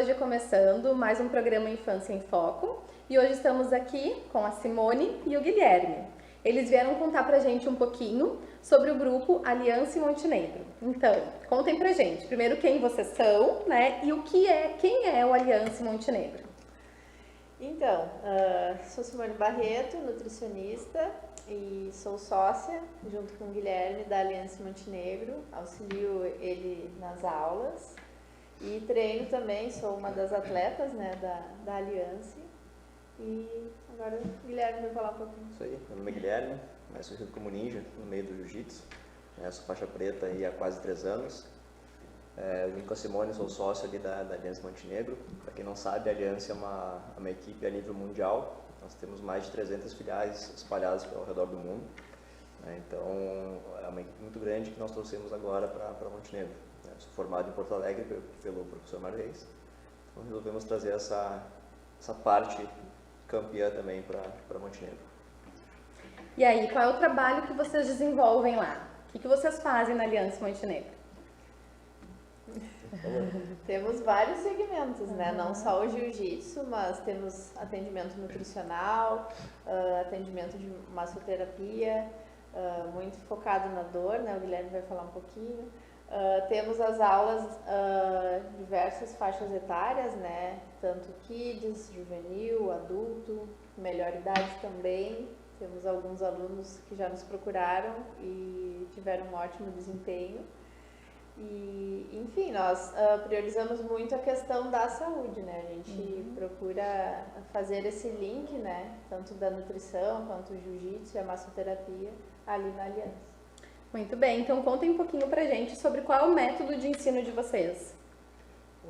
hoje começando mais um programa Infância em Foco e hoje estamos aqui com a Simone e o Guilherme. Eles vieram contar pra gente um pouquinho sobre o grupo Aliança em Montenegro. Então, contem pra gente, primeiro quem vocês são, né, e quem é o Aliança em Montenegro. Então, sou Simone Barreto, nutricionista e sou sócia, junto com o Guilherme, da Aliança em Montenegro. Auxilio ele nas aulas e treino também, sou uma das atletas, né, da Aliança. E agora o Guilherme vai falar um pouquinho. Isso aí, meu nome é Guilherme, mais conhecido como Ninja, no meio do jiu-jitsu. Sou faixa preta aí há quase 3 anos. Junto com a Simone, sou sócio ali da Aliança Montenegro. Para quem não sabe, a Aliança é uma equipe a nível mundial. Nós temos mais de 300 filiais espalhadas ao redor do mundo. Então, é uma equipe muito grande que nós trouxemos agora para Montenegro. Sou formado em Porto Alegre pelo professor Mário Reis. Então, resolvemos trazer essa parte campeã também para Montenegro. E aí, qual é o trabalho que vocês desenvolvem lá? O que vocês fazem na Aliança Montenegro? Temos vários segmentos, né? Não só o jiu-jitsu, mas temos atendimento nutricional, atendimento de massoterapia, muito focado na dor, né? O Guilherme vai falar um pouquinho. Temos as aulas, diversas faixas etárias, né? Tanto kids, juvenil, adulto, melhor idade também. Temos alguns alunos que já nos procuraram e tiveram um ótimo desempenho. E, enfim, nós priorizamos muito a questão da saúde, né? A gente procura fazer esse link, né? Tanto da nutrição quanto o jiu-jitsu e a massoterapia ali na Aliança. Muito bem, então contem um pouquinho pra gente sobre qual é o método de ensino de vocês.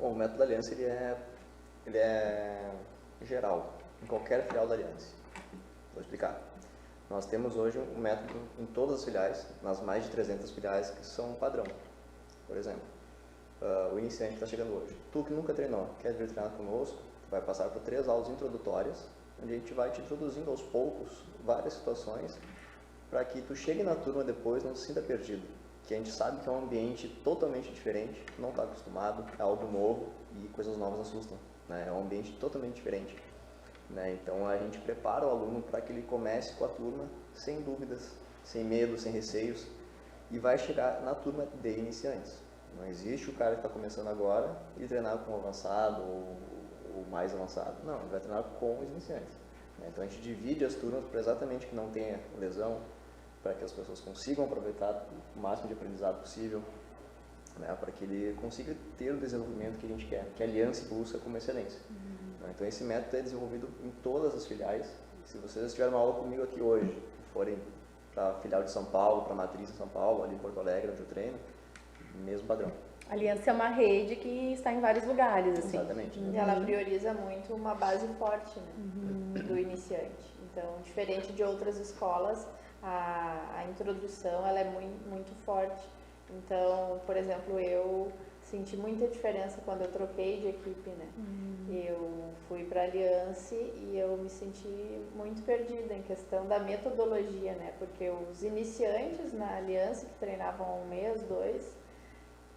Bom, o método da Aliança ele é geral, em qualquer filial da Aliança. Vou explicar. Nós temos hoje um método em todas as filiais, nas mais de 300 filiais que são padrão. Por exemplo, o iniciante que está chegando hoje. Tu que nunca treinou, quer vir treinar conosco, tu vai passar por 3 aulas introdutórias, onde a gente vai te introduzindo aos poucos várias situações para que tu chegue na turma depois e não se sinta perdido. Que a gente sabe que é um ambiente totalmente diferente, não está acostumado, é algo novo e coisas novas assustam. Né? É um ambiente totalmente diferente. Né? Então a gente prepara o aluno para que ele comece com a turma sem dúvidas, sem medo, sem receios, e vai chegar na turma de iniciantes. Não existe o cara que está começando agora e treinar com o avançado ou mais avançado. Não, ele vai treinar com os iniciantes. Então a gente divide as turmas para exatamente que não tenha lesão, para que as pessoas consigam aproveitar o máximo de aprendizado possível, né, para que ele consiga ter o desenvolvimento que a gente quer, que a Aliança busca como excelência. Então esse método é desenvolvido em todas as filiais. Se vocês tiverem uma aula comigo aqui hoje, forem para a filial de São Paulo, para a matriz em São Paulo, ali em Porto Alegre, onde eu treino, mesmo padrão. A Aliança é uma rede que está em vários lugares, assim. Exatamente. E ela prioriza muito uma base forte, né, do iniciante. Então, diferente de outras escolas, a introdução ela é muito forte. Então, por exemplo, eu senti muita diferença quando eu troquei de equipe, né? Eu fui para a Aliança e eu me senti muito perdida em questão da metodologia, né? Porque os iniciantes na Aliança, que treinavam há 1 mês, 2,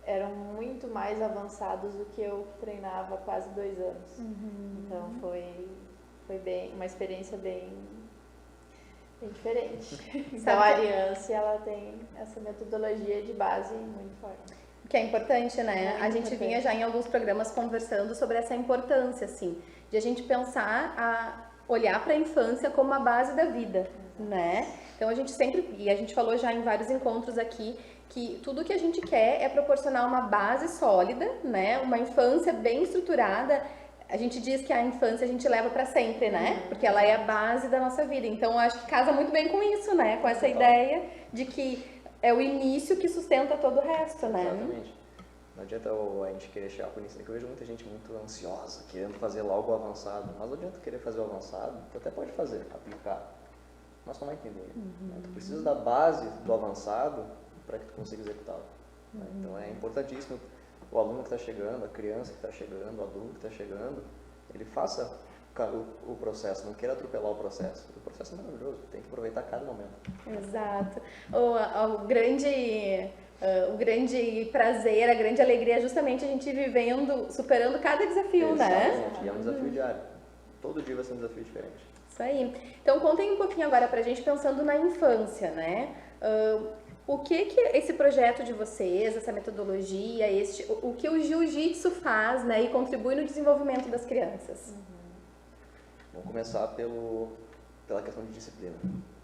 eram muito mais avançados do que eu que treinava há quase 2 anos. Então foi bem, uma experiência bem diferente. Então a Aliança ela tem essa metodologia de base muito forte. Que é importante, né? Muito a gente importante. vinha já em alguns programas conversando sobre essa importância, assim, de a gente pensar olhar para a infância como a base da vida, né? Então a gente sempre, e a gente falou já em vários encontros aqui, que tudo que a gente quer é proporcionar uma base sólida, né? Uma infância bem estruturada. A gente diz que a infância a gente leva para sempre, né? Porque ela é a base da nossa vida. Então eu acho que casa muito bem com isso, né? Com essa ideia de que é o início que sustenta todo o resto, né? Exatamente. Não adianta a gente querer chegar por isso. Eu vejo muita gente muito ansiosa, querendo fazer logo o avançado. Mas não adianta querer fazer o avançado, tu até pode fazer, aplicar. Mas tu não vai entender. Tu precisa da base do avançado para que tu consiga executá-lo. Então é importantíssimo o aluno que está chegando, a criança que está chegando, o adulto que está chegando, ele faça o processo, não queira atropelar o processo. O processo é maravilhoso, tem que aproveitar cada momento. Exato. O grande o grande prazer, a grande alegria é justamente a gente vivendo, superando cada desafio, né? Exatamente, e é um desafio diário. Todo dia vai ser um desafio diferente. Isso aí. Então, contem um pouquinho agora pra gente, pensando na infância, né? O que esse projeto de vocês, essa metodologia, o que o jiu-jitsu faz, né, e contribui no desenvolvimento das crianças? Vamos começar pela questão de disciplina.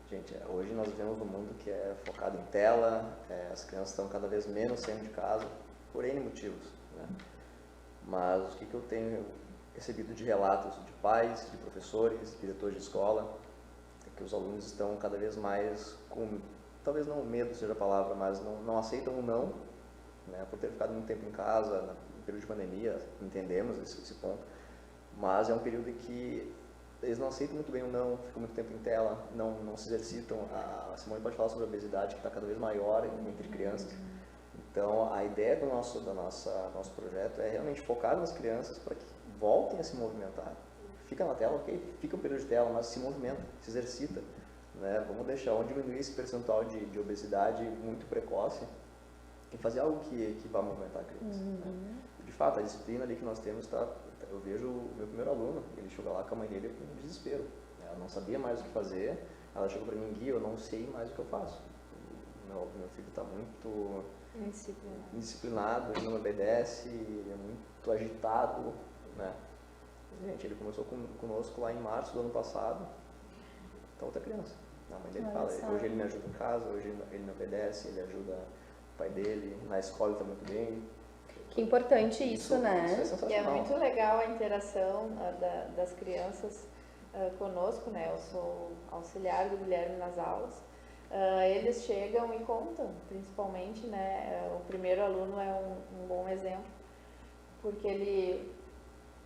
Gente, hoje nós vivemos um mundo que é focado em tela, as crianças estão cada vez menos saindo de casa, por N motivos, né? Mas o que eu tenho recebido de relatos de pais, de professores, diretores de escola, é que os alunos estão cada vez mais com, talvez não medo seja a palavra, mas não aceitam o não, né, por ter ficado muito tempo em casa, no período de pandemia, entendemos esse ponto, mas é um período em que eles não aceitam muito bem o não, ficam muito tempo em tela, não se exercitam. A Simone pode falar sobre a obesidade, que está cada vez maior entre crianças. Então, a ideia do nosso projeto é realmente focar nas crianças para que voltem a se movimentar. Fica na tela, ok? Fica um período de tela, mas se movimenta, se exercita, né? Vamos diminuir esse percentual de obesidade muito precoce e fazer algo que vá movimentar a criança. Né? De fato, a disciplina ali que nós temos eu vejo o meu primeiro aluno, ele chegou lá com a mãe dele com desespero. Ela não sabia mais o que fazer, ela chegou para mim, Gui, eu não sei mais o que eu faço. Meu filho está muito indisciplinado, ele não obedece, ele é muito agitado, né? Gente, ele começou conosco lá em março do ano passado, tá outra criança. A mãe dele fala, hoje ele me ajuda em casa, hoje ele me obedece, ele ajuda o pai dele, na escola ele está muito bem. Que importante isso, né? Isso é sensacional. E é muito legal a interação das crianças conosco, né? Eu sou auxiliar do Guilherme nas aulas. Eles chegam e contam, principalmente, né? O primeiro aluno é um bom exemplo, porque ele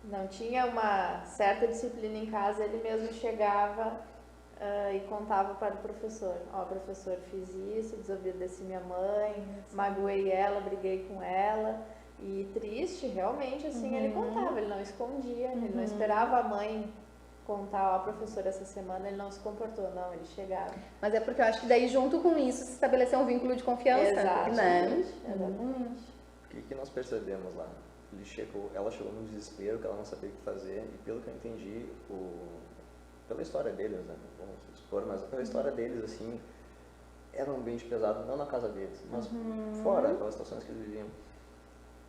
não tinha uma certa disciplina em casa, ele mesmo chegava e contava para o professor. Ó, professor, fiz isso, desobedeci minha mãe, magoei ela, briguei com ela. E triste, realmente, assim, ele contava, ele não escondia, ele não esperava a mãe contar, ó, professor, essa semana ele não se comportou, não, ele chegava. Mas é porque eu acho que daí, junto com isso, se estabeleceu um vínculo de confiança, exatamente, né? Exatamente. O que nós percebemos lá? Ela chegou num desespero, que ela não sabia o que fazer, e pelo que eu entendi, pela história deles, né, vamos expor, mas pela história deles, assim, era um ambiente pesado, não na casa deles, mas fora, pelas situações que eles viviam.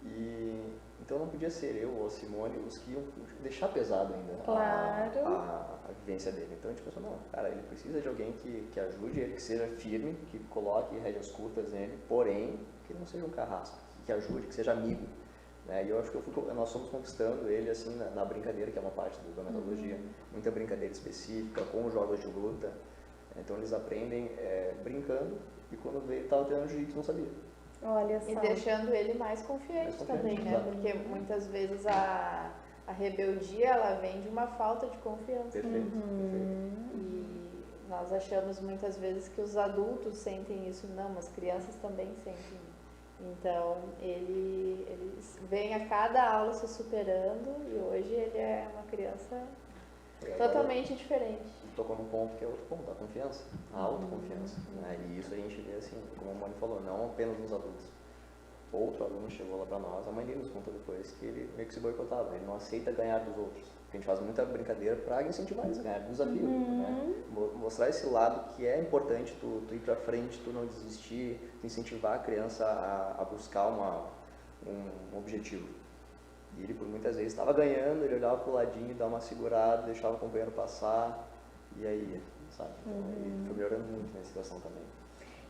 E então não podia ser eu ou a Simone os que iam deixar pesado ainda a vivência dele. Então a gente pensou, não, cara, ele precisa de alguém que ajude ele, que seja firme, que coloque rédeas curtas nele, porém que ele não seja um carrasco, que ajude, que seja amigo. Né? E eu acho que nós fomos conquistando ele assim na brincadeira, que é uma parte da metodologia, muita brincadeira específica, com jogos de luta. Então eles aprendem brincando, e quando veio, estava treinando jiu-jitsu, não sabia. Olha só. E deixando ele mais confiante também, né? Exatamente. Porque muitas vezes a rebeldia, ela vem de uma falta de confiança. Perfeito, perfeito. E nós achamos muitas vezes que os adultos sentem isso, não, mas crianças também sentem. Então, ele vem a cada aula se superando e hoje ele é uma criança totalmente diferente. Tocou num ponto que é outro ponto, a confiança, a autoconfiança. Né? E isso a gente vê assim, como a Moni falou, não apenas nos adultos. Outro aluno chegou lá pra nós, a mãe dele nos contou depois que ele meio que se boicotava, ele não aceita ganhar dos outros. Porque a gente faz muita brincadeira para incentivar eles a ganhar, desafio. Né? Mostrar esse lado que é importante, tu ir pra frente, tu não desistir, tu incentivar a criança a buscar um objetivo. E ele por muitas vezes estava ganhando, ele olhava pro ladinho, dava uma segurada, deixava o companheiro passar. E aí, sabe? Então, ele foi melhorando muito nessa situação também.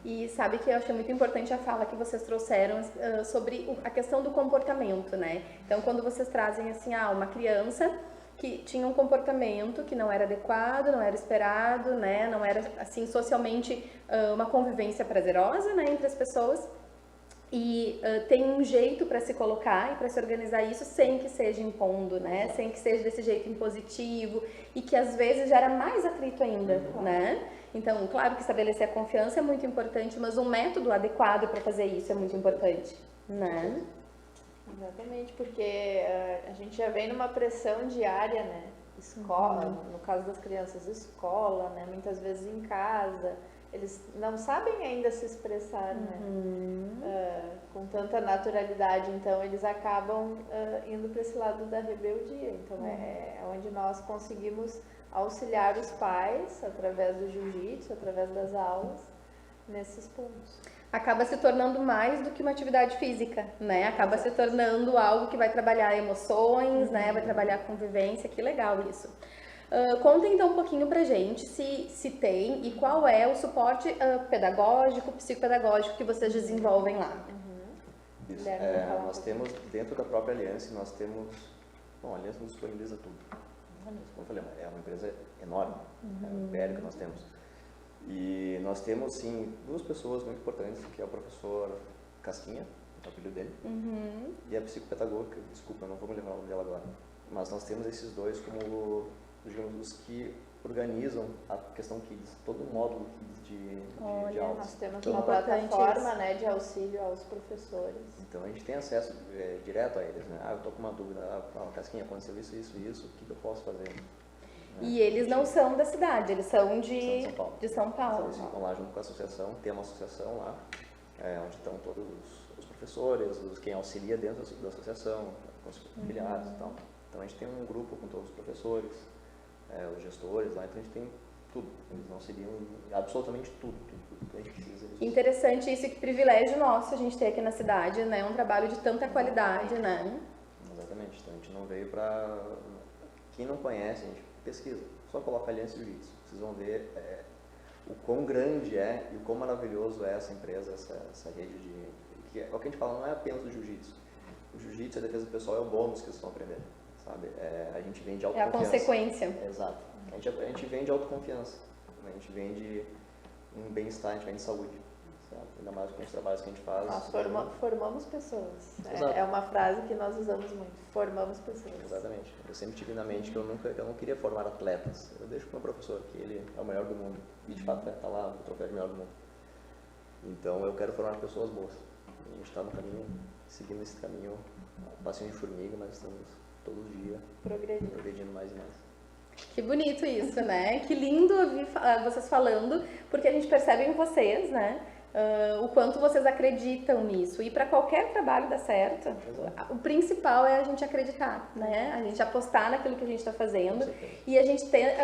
E sabe que eu achei muito importante a fala que vocês trouxeram sobre a questão do comportamento, né? Então, quando vocês trazem assim, uma criança que tinha um comportamento que não era adequado, não era esperado, né? Não era, assim, socialmente uma convivência prazerosa, né, entre as pessoas. E tem um jeito para se colocar e para se organizar isso sem que seja impondo, né? Sem que seja desse jeito impositivo e que às vezes gera mais atrito ainda, né? Então, claro que estabelecer a confiança é muito importante, mas um método adequado para fazer isso é muito importante, né? Exatamente, porque a gente já vem numa pressão diária, né? Escola, no caso das crianças, escola, né? Muitas vezes em casa. Eles não sabem ainda se expressar, né? tanta naturalidade, então eles acabam indo para esse lado da rebeldia. Então é onde nós conseguimos auxiliar os pais através do jiu-jitsu, através das aulas, nesses pontos. Acaba se tornando mais do que uma atividade física, né? Acaba se tornando algo que vai trabalhar emoções, né? Vai trabalhar convivência, que legal isso. Conta então um pouquinho pra gente se tem e qual é o suporte pedagógico, psicopedagógico que vocês desenvolvem lá. Isso. Nós temos, dentro da própria Aliança, nós temos... Bom, a Aliança nos disponibiliza tudo. Como eu falei, é uma empresa enorme, é um império que nós temos. E nós temos, sim, duas pessoas muito importantes, que é o professor Casquinha, é o apelido dele, e a psicopedagoga, desculpa, eu não vou me lembrar o nome dela agora. Mas nós temos esses dois como, digamos, os que organizam a questão Kids, todo o módulo Kids de aulas. Nós temos então, uma plataforma, né, de auxílio aos professores. Então a gente tem acesso direto a eles, né? Eu tô com uma dúvida, Casquinha, aconteceu isso, o que eu posso fazer? E eles não são da cidade, eles são de São Paulo. Então, eles ficam lá junto com a associação, tem uma associação lá, onde estão todos os professores, quem auxilia dentro da associação, com os filiados e tal. Então a gente tem um grupo com todos os professores, os gestores lá, então a gente tem tudo. Eles não auxiliam absolutamente tudo que a gente precisa. Interessante isso, que privilégio nosso a gente ter aqui na cidade, né? Um trabalho de tanta qualidade, né? Exatamente, então a gente não veio para... Quem não conhece, a gente pesquisa, só coloca Aliança Jiu-Jitsu. Vocês vão ver o quão grande e o quão maravilhoso é essa empresa, essa rede de... É o que a gente fala, não é apenas o Jiu-Jitsu. O Jiu-Jitsu, a defesa pessoal, é o bônus que eles estão aprendendo, sabe? A gente vende autoconfiança. É a consequência. Exato. A gente vende autoconfiança, a gente vende um bem-estar, a gente vende saúde, sabe? Ainda mais com os trabalhos que a gente faz. Nós formamos pessoas. Exato. É uma frase que nós usamos muito, formamos pessoas. Exatamente. Eu sempre tive na mente que eu não queria formar atletas. Eu deixo para o meu professor, que ele é o melhor do mundo. E de fato está lá o troféu de melhor do mundo. Então eu quero formar pessoas boas. E a gente está no caminho, seguindo esse caminho, passinho de formiga, mas estamos todos os dias progredindo mais e mais. Que bonito isso, né? Que lindo ouvir vocês falando, porque a gente percebe em vocês, né? O quanto vocês acreditam nisso. E para qualquer trabalho dar certo, o principal é a gente acreditar, né? A gente apostar naquilo que a gente está fazendo e a gente ter,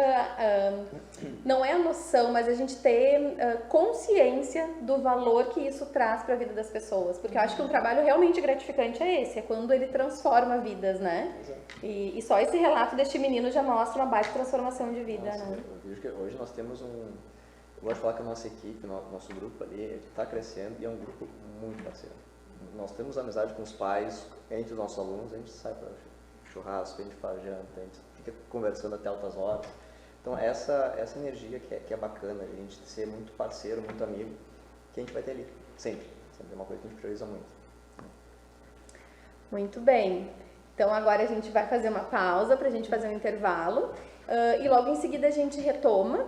não é a noção, mas a gente ter consciência do valor que isso traz para a vida das pessoas. Porque eu acho que um trabalho realmente gratificante é esse, é quando ele transforma vidas, né? E só esse relato deste menino já mostra uma baita transformação de vida, né? Eu vejo que hoje nós temos eu gosto de falar que a nossa equipe, nosso grupo ali, está crescendo e é um grupo muito parceiro. Nós temos amizade com os pais, entre os nossos alunos, a gente sai para churrasco, a gente faz janta, a gente fica conversando até altas horas. Então essa energia que é bacana, a gente ser muito parceiro, muito amigo, que a gente vai ter ali, sempre. Sempre é uma coisa que a gente prioriza muito. Muito bem. Então agora a gente vai fazer uma pausa para a gente fazer um intervalo. E logo em seguida a gente retoma,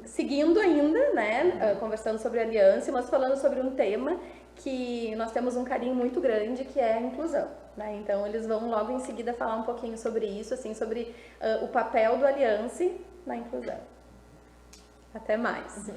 seguindo ainda, né, conversando sobre aliança, mas falando sobre um tema que nós temos um carinho muito grande, que é a inclusão, né? Então eles vão logo em seguida falar um pouquinho sobre isso, assim, sobre o papel do aliança na inclusão. Até mais!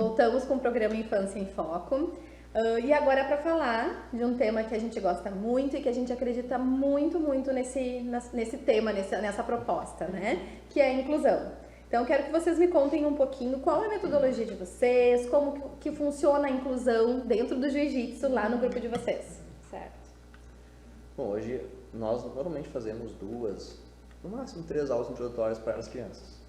Voltamos com o programa Infância em Foco. E agora para falar de um tema que a gente gosta muito e que a gente acredita muito nesse tema, nessa proposta, né? Que é a inclusão. Então, eu quero que vocês me contem um pouquinho qual é a metodologia de vocês, como que funciona a inclusão dentro do jiu-jitsu lá no grupo de vocês. Certo. Bom, hoje nós normalmente fazemos 2, no máximo 3 aulas introdutórias para as crianças,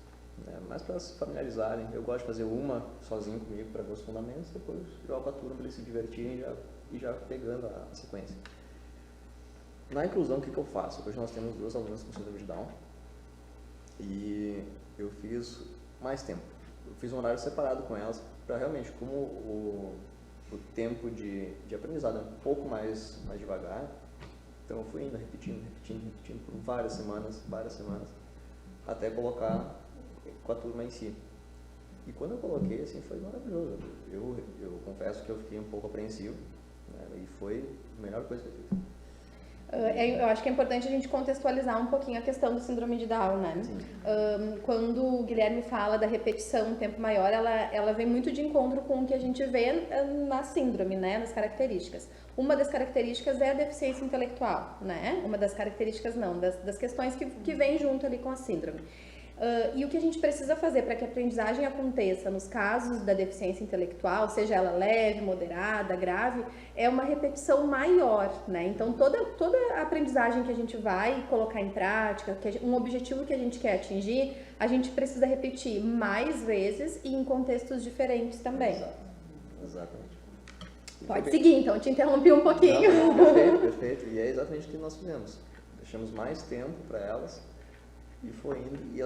né? Mas para se familiarizarem, eu gosto de fazer uma sozinho comigo para ver os fundamentos, depois jogo a turma para eles se divertirem e já pegando a sequência. Na inclusão, o que eu faço? Hoje nós temos 2 alunas com síndrome de Down e eu fiz mais tempo. Eu fiz um horário separado com elas para realmente, como o tempo de aprendizado é um pouco mais devagar, então eu fui indo, repetindo por várias semanas, até colocar com a turma em si. E quando eu coloquei, assim, foi maravilhoso. Eu confesso que eu fiquei um pouco apreensivo, né? E foi a melhor coisa que eu fiz. Eu acho que é importante a gente contextualizar um pouquinho a questão do síndrome de Down, né? Quando o Guilherme fala da repetição um tempo maior, ela vem muito de encontro com o que a gente vê na síndrome, né? Nas características. Uma das características é a deficiência intelectual, né? Uma das características não, das questões que vem junto ali com a síndrome. E o que a gente precisa fazer para que a aprendizagem aconteça nos casos da deficiência intelectual, seja ela leve, moderada, grave, é uma repetição maior, né? Então, toda a aprendizagem que a gente vai colocar em prática, um objetivo que a gente quer atingir, a gente precisa repetir mais vezes e em contextos diferentes também. Exatamente. Pode seguir, então, eu te interrompi um pouquinho. Não, perfeito. E é exatamente o que nós fizemos. Deixamos mais tempo para elas. E foi indo, e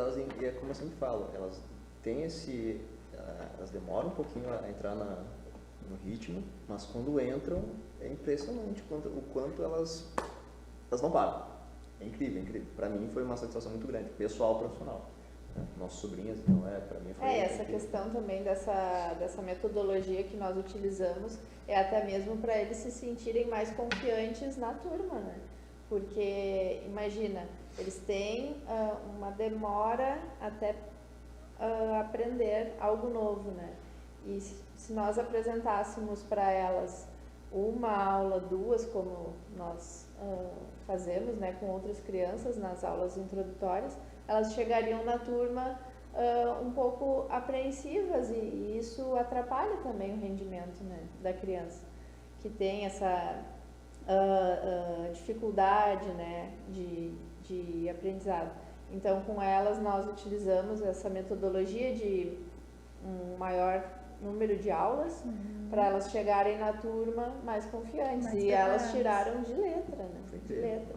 é como eu sempre falo, elas têm elas demoram um pouquinho a entrar no ritmo, mas quando entram, é impressionante o quanto elas não param. É incrível. Para mim foi uma satisfação muito grande, pessoal, profissional. Né? Nossas sobrinhas, então para mim foi essa incrível. questão também dessa metodologia que nós utilizamos é até mesmo para eles se sentirem mais confiantes na turma, né? Porque, imagina, eles têm uma demora até aprender algo novo, né? E se nós apresentássemos para elas uma aula, 2, como nós fazemos, né, com outras crianças nas aulas introdutórias, elas chegariam na turma um pouco apreensivas e isso atrapalha também o rendimento, né, da criança, que tem essa dificuldade, né, de aprendizado. Então, com elas, nós utilizamos essa metodologia de um maior número de aulas para elas chegarem na turma mais confiantes. E elas tiraram de letra, né? De letra.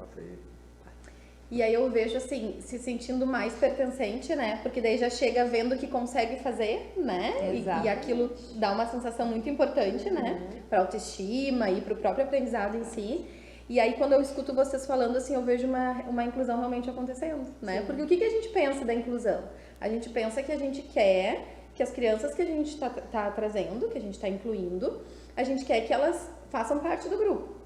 E aí eu vejo, assim, se sentindo mais pertencente, né? Porque daí já chega vendo que consegue fazer, né? E aquilo dá uma sensação muito importante, né? Para autoestima e para o próprio aprendizado em si. E aí, quando eu escuto vocês falando, assim, eu vejo uma inclusão realmente acontecendo, né? Sim. Porque o que a gente pensa da inclusão? A gente pensa que a gente quer que as crianças que a gente tá trazendo, que a gente está incluindo, a gente quer que elas façam parte do grupo.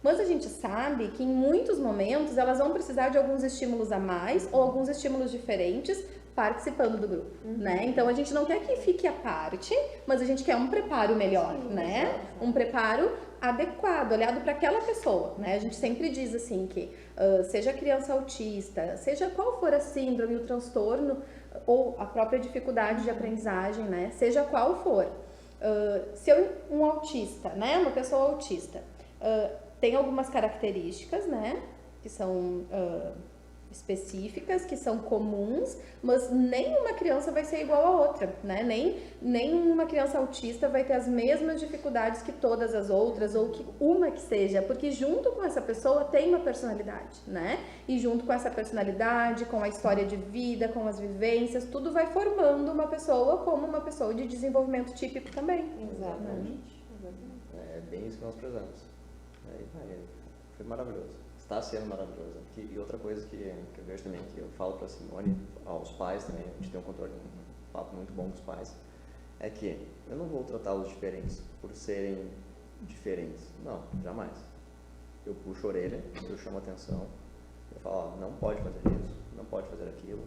Mas a gente sabe que em muitos momentos elas vão precisar de alguns estímulos a mais ou alguns estímulos diferentes participando do grupo, né? Então a gente não quer que fique à parte, mas a gente quer um preparo melhor, né? Um preparo adequado, olhado para aquela pessoa, né? A gente sempre diz assim que seja a criança autista, seja qual for a síndrome, o transtorno ou a própria dificuldade de aprendizagem, né? Seja qual for, se um autista, né? Uma pessoa autista tem algumas características, né? Que são específicas, que são comuns, mas nenhuma criança vai ser igual a outra, né? Nem uma criança autista vai ter as mesmas dificuldades que todas as outras, ou que uma que seja, porque junto com essa pessoa tem uma personalidade, né? E junto com essa personalidade, com a história de vida, com as vivências, tudo vai formando uma pessoa como uma pessoa de desenvolvimento típico também. Exatamente. É bem isso que nós prezamos. Foi maravilhoso. Está sendo maravilhoso. E outra coisa que eu vejo também, que eu falo para a Simone, aos pais também, a gente tem um papo muito bom com os pais, é que eu não vou tratá-los diferentes por serem diferentes. Não, jamais. Eu puxo a orelha, eu chamo a atenção, eu falo, ó, não pode fazer isso, não pode fazer aquilo.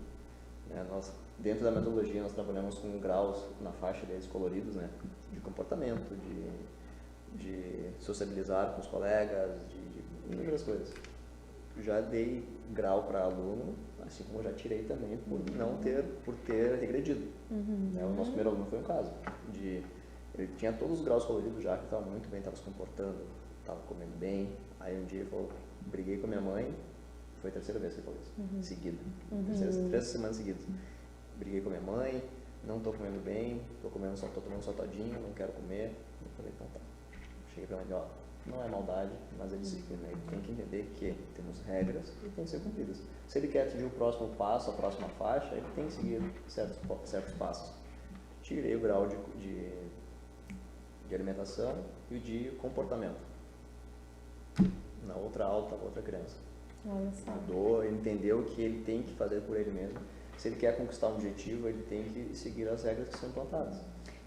Né? Nós Dentro da metodologia, nós trabalhamos com graus na faixa deles coloridos, né? De comportamento, de sociabilizar com os colegas, de inúmeras coisas. Já dei grau para aluno, assim como já tirei também por ter regredido. Né? O nosso primeiro aluno foi um caso ele tinha todos os graus coloridos já, que estava muito bem, estava se comportando, estava comendo bem. Aí um dia ele falou, briguei com a minha mãe, foi a terceira vez que ele falou isso, seguida, 3 semanas seguidas. Briguei com a minha mãe, não estou comendo bem, estou tomando só todinho, não quero comer. Eu falei, então tá. Cheguei para ela, não é maldade, mas é disciplina. Ele tem que entender que temos regras e tem que ser cumpridas. Se ele quer atingir o próximo passo, a próxima faixa, ele tem que seguir certos passos. Tirei o grau de alimentação e o de comportamento. Na outra aula estava outra criança. Olha só. Mudou, ele entendeu que ele tem que fazer por ele mesmo. Se ele quer conquistar um objetivo, ele tem que seguir as regras que são implantadas.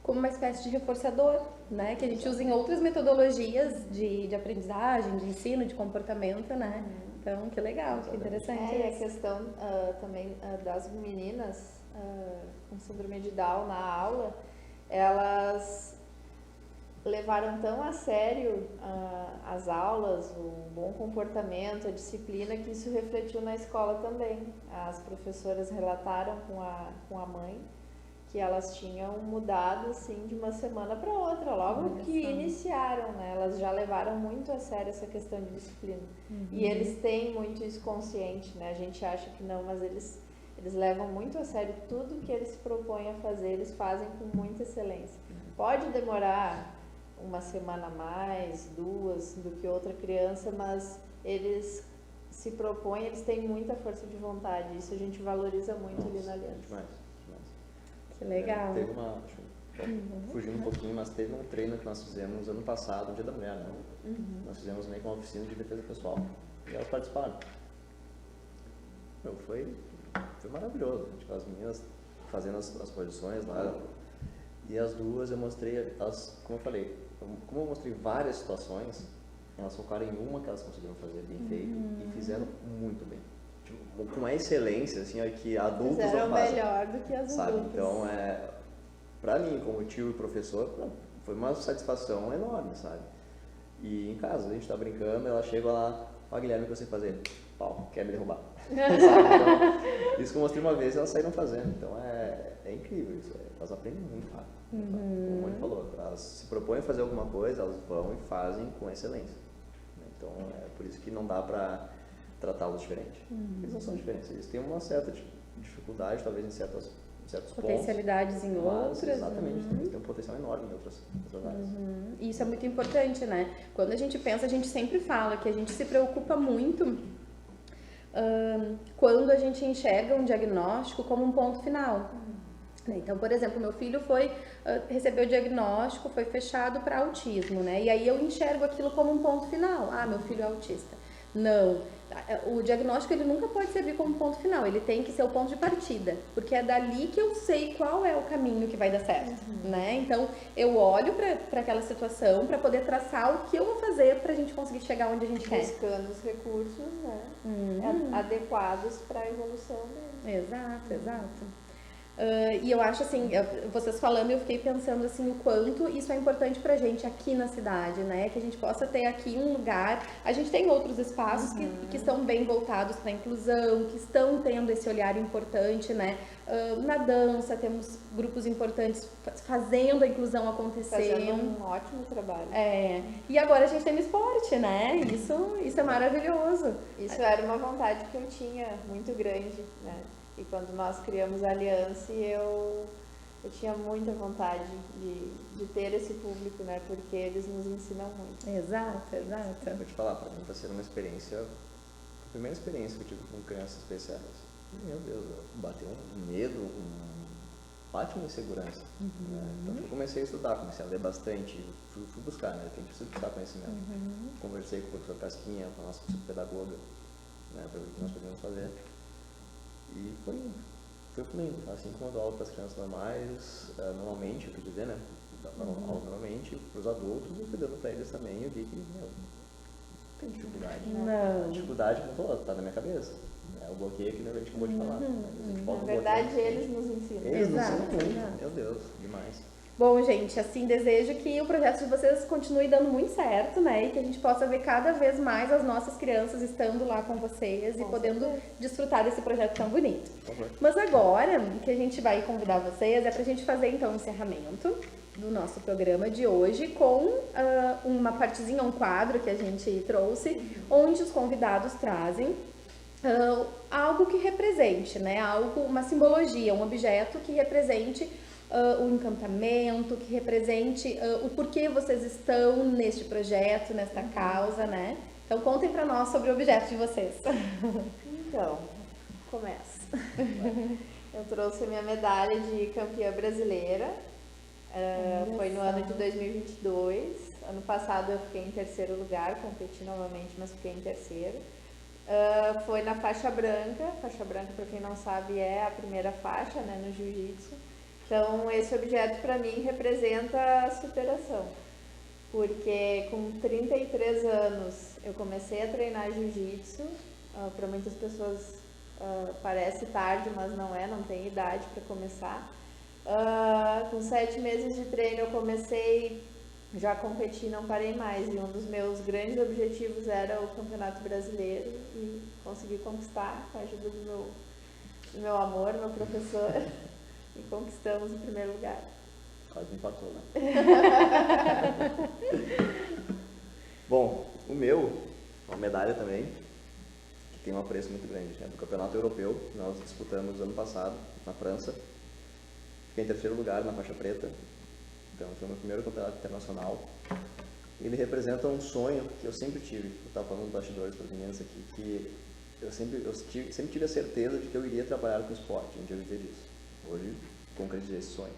Como uma espécie de reforçador, né? Que a gente usa em outras metodologias de aprendizagem, de ensino, de comportamento, né? Então, que legal, que interessante. E a questão também das meninas com síndrome de Down na aula, elas levaram tão a sério as aulas, o bom comportamento, a disciplina, que isso refletiu na escola também. As professoras relataram com a mãe que elas tinham mudado assim de uma semana para outra, logo que iniciaram, né? Elas já levaram muito a sério essa questão de disciplina. E eles têm muito isso consciente, né? A gente acha que não, mas eles levam muito a sério tudo que eles se propõem a fazer, eles fazem com muita excelência. Pode demorar uma semana a mais, 2, do que outra criança, mas eles se propõem, eles têm muita força de vontade, isso a gente valoriza muito ali na Aliança. Demais. Que legal. Teve fugindo um pouquinho, mas teve um treino que nós fizemos ano passado, o Dia da Mulher, né? Nós fizemos meio que uma oficina de defesa pessoal, e elas participaram. Foi maravilhoso, tipo, as meninas fazendo as posições lá, e as duas eu mostrei, elas, como eu falei, como eu mostrei várias situações, elas focaram em uma que elas conseguiram fazer bem feito e fizeram muito bem. Tipo, com uma excelência, assim, que adultos fizeram não fazem. melhor do que as sabe? adultas. Então, pra mim, como tio e professor, foi uma satisfação enorme, sabe? E em casa, a gente tá brincando, ela chega lá, Guilherme, o que eu sei fazer? Pau, quer me derrubar. Então, isso que eu mostrei uma vez, elas saíram fazendo. Então, é incrível isso. Elas aprendem muito rápido. Como a mãe falou, elas se propõem a fazer alguma coisa, elas vão e fazem com excelência. Então, é por isso que não dá pra tratá-los diferente. Eles não são diferentes, eles têm uma certa dificuldade, talvez em certos potencialidades pontos, em outras. Exatamente, eles têm um potencial enorme em outras áreas. E isso é muito importante, né? Quando a gente pensa, a gente sempre fala que a gente se preocupa muito quando a gente enxerga um diagnóstico como um ponto final. Então, por exemplo, meu filho recebeu o diagnóstico, foi fechado para autismo, né? E aí eu enxergo aquilo como um ponto final. Ah, meu filho é autista. Não, o diagnóstico ele nunca pode servir como ponto final, ele tem que ser o ponto de partida, porque é dali que eu sei qual é o caminho que vai dar certo, né? Então, eu olho para aquela situação para poder traçar o que eu vou fazer para a gente conseguir chegar onde a gente quer. Buscando os recursos, né? Adequados para a evolução dele. Exato. E eu acho assim, vocês falando, eu fiquei pensando assim, o quanto isso é importante pra gente aqui na cidade, né? Que a gente possa ter aqui um lugar, a gente tem outros espaços que estão bem voltados para a inclusão, que estão tendo esse olhar importante, né? Na dança, temos grupos importantes fazendo a inclusão acontecer. Fazendo um ótimo trabalho. E agora a gente tem no esporte, né? Isso é maravilhoso. Isso era uma vontade que eu tinha muito grande, né? E quando nós criamos a Aliança, eu tinha muita vontade de ter esse público, né? Porque eles nos ensinam muito. Exato. Vou te falar, para mim está sendo uma experiência, a primeira experiência que eu tive com crianças especiais. Meu Deus, bateu um medo, bate uma insegurança. Né? Então eu comecei a estudar, comecei a ler bastante, fui buscar, né? Eu preciso buscar conhecimento. Conversei com o professor Casquinha, com a nossa psicopedagoga, né? Para ver o que nós podíamos fazer. E foi fluindo, assim como eu dou aula para as crianças normais, normalmente, eu quis dizer, né? Aula normalmente, para os adultos, e cuidando para eles também, eu vi que, não tem dificuldade. Não. A dificuldade, como falou, está na minha cabeça. É o bloqueio que a gente acabou de falar. Mas a gente Na volta no verdade, bloqueio. eles nos ensinam. Eles não Exato, são muito. exato. Meu Deus, demais. Bom, gente, assim, desejo que o projeto de vocês continue dando muito certo, né? E que a gente possa ver cada vez mais as nossas crianças estando lá com vocês e Com podendo certeza. desfrutar desse projeto tão bonito. Por favor. Mas agora, o que a gente vai convidar vocês é pra gente fazer, então, o encerramento do nosso programa de hoje com uma partezinha, um quadro que a gente trouxe, onde os convidados trazem algo que represente, né? Algo, uma simbologia, um objeto que represente o encantamento, que represente o porquê vocês estão neste projeto, nesta causa, né? Então contem pra nós sobre o objeto de vocês. Então, começa. Eu trouxe a minha medalha de campeã brasileira. Foi no ano de 2022. Ano passado eu fiquei em terceiro lugar, competi novamente, mas fiquei em terceiro. Foi na faixa branca. Faixa branca, para quem não sabe, é a primeira faixa, né, no jiu-jitsu. Então, esse objeto para mim representa a superação. Porque com 33 anos eu comecei a treinar jiu-jitsu. Para muitas pessoas parece tarde, mas não é, não tem idade para começar. Com 7 meses de treino eu comecei, já competi, não parei mais. E um dos meus grandes objetivos era o Campeonato Brasileiro e consegui conquistar com a ajuda do meu amor, meu professor, e conquistamos o primeiro lugar. Quase me empatou, né? Bom, o meu, uma medalha também, que tem um apreço muito grande, né? Do Campeonato Europeu, que nós disputamos ano passado, na França. Fiquei em terceiro lugar na faixa preta, então foi o meu primeiro campeonato internacional. Ele representa um sonho que eu sempre tive, eu estava falando dos bastidores para as meninas aqui, que eu sempre tive a certeza de que eu iria trabalhar com esporte, um dia eu viver disso. Hoje, concretizei esse sonho.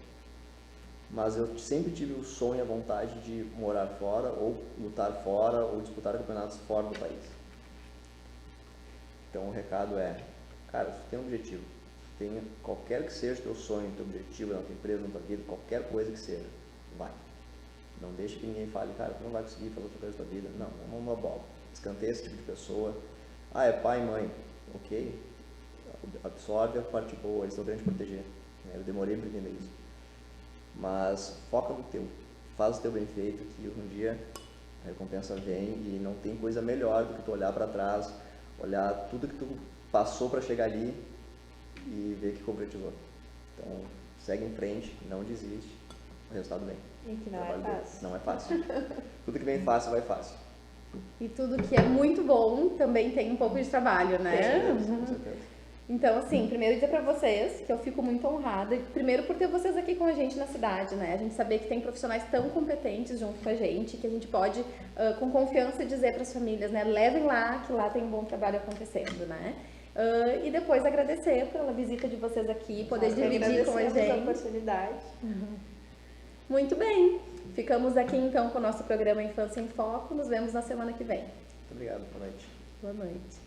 Mas eu sempre tive o sonho e a vontade de morar fora, ou lutar fora, ou disputar campeonatos fora do país. Então o recado é, cara, você tem um objetivo, tenha qualquer que seja o teu sonho, teu objetivo na tua empresa, na tua vida, qualquer coisa que seja, vai. Não deixe que ninguém fale, cara, tu não vai conseguir fazer outra coisa da tua vida. Não, não é uma bola. Escanteia esse tipo de pessoa. Ah, é pai e mãe. Ok. Absorve a parte boa, eles estão querendo te proteger. Eu demorei para entender isso. Mas foca no teu. Faz o teu bem feito, que um dia a recompensa vem e não tem coisa melhor do que tu olhar para trás, olhar tudo que tu passou para chegar ali e ver que concretizou. Então, segue em frente, não desiste, o resultado vem. E que não é fácil. Não é fácil. Tudo que vem fácil, vai fácil. E tudo que é muito bom também tem um pouco de trabalho, né? Com certeza. Então, assim, primeiro dizer pra vocês que eu fico muito honrada, primeiro por ter vocês aqui com a gente na cidade, né? A gente saber que tem profissionais tão competentes junto com a gente, que a gente pode, com confiança, dizer pras famílias, né? Levem lá, que lá tem um bom trabalho acontecendo, né? E depois agradecer pela visita de vocês aqui, poder dividir com a gente. A oportunidade. Muito bem. Ficamos aqui então com o nosso programa Infância em Foco. Nos vemos na semana que vem. Muito obrigado, boa noite. Boa noite.